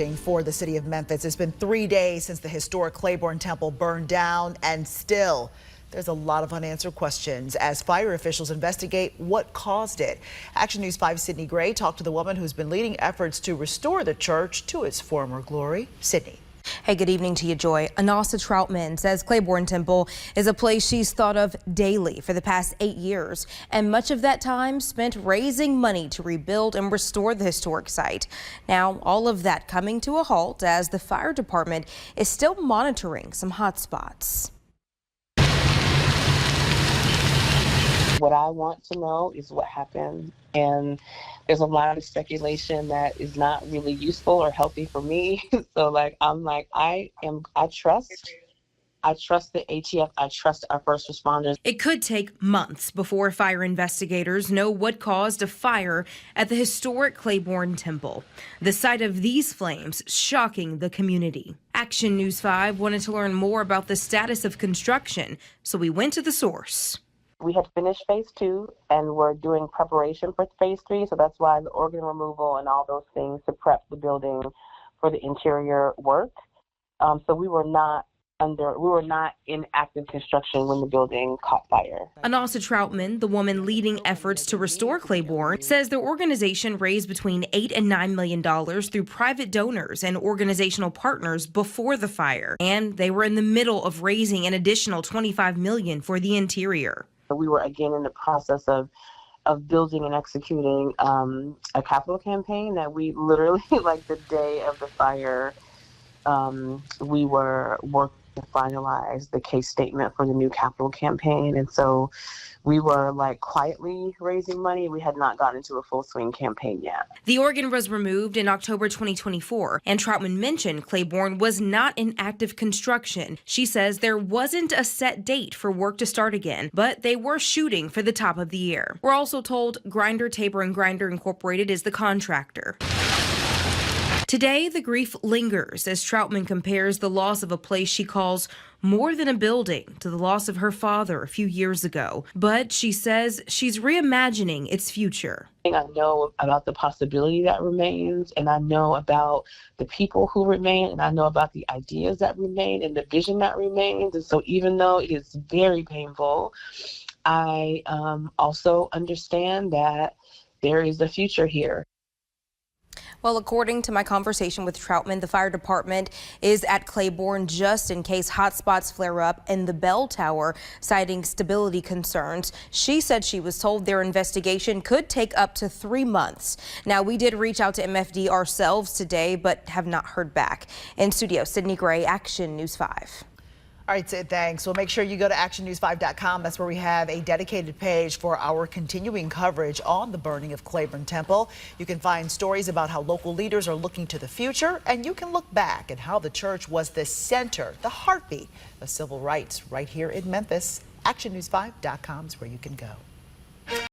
For the city of Memphis, it's been 3 days since the historic Clayborn Temple burned down, and still there's a lot of unanswered questions as fire officials investigate what caused it. Action News 5's Sydney Gray talked to the woman who's been leading efforts to restore the church to its former glory. Sydney. Hey, good evening to you, Joy. Anasa Troutman says Clayborn Temple is a place she's thought of daily for the past 8 years, and much of that time spent raising money to rebuild and restore the historic site. Now, all of that coming to a halt as the fire department is still monitoring some hot spots. What I want to know is what happened, and there's a lot of speculation that is not really useful or healthy for me. So I trust the ATF, I trust our first responders. It could take months before fire investigators know what caused a fire at the historic Clayborn Temple. The sight of these flames shocking the community. Action News 5 wanted to learn more about the status of construction, so we went to the source. We had finished phase 2 and we're doing preparation for phase 3. So that's why the organ removal and all those things to prep the building for the interior work. So we were not in active construction when the building caught fire. Anasa Troutman, the woman leading efforts to restore Clayborn, says their organization raised between $8 and $9 million through private donors and organizational partners before the fire. And they were in the middle of raising an additional $25 million for the interior. We were again in the process of building and executing a capital campaign that we literally, like the day of the fire, we were working to finalize the case statement for the new capital campaign. And so we were quietly raising money. We had not gotten into a full swing campaign yet. The organ was removed in October 2024, and Troutman mentioned Clayborn was not in active construction. She says there wasn't a set date for work to start again, but they were shooting for the top of the year. We're also told Grinder, Tabor & Grinder Incorporated is the contractor. Today, the grief lingers as Troutman compares the loss of a place she calls more than a building to the loss of her father a few years ago. But she says she's reimagining its future. I know about the possibility that remains, and I know about the people who remain, and I know about the ideas that remain and the vision that remains. And so even though it is very painful, I also understand that there is a future here. Well, according to my conversation with Troutman, the fire department is at Clayborn just in case hotspots flare up in the bell tower, citing stability concerns. She said she was told their investigation could take up to 3 months. Now, we did reach out to MFD ourselves today, but have not heard back. In studio, Sydney Gray, Action News 5. All right, Sid, thanks. Well, make sure you go to actionnews5.com. That's where we have a dedicated page for our continuing coverage on the burning of Clayborn Temple. You can find stories about how local leaders are looking to the future, and you can look back at how the church was the center, the heartbeat of civil rights right here in Memphis. Actionnews5.com is where you can go.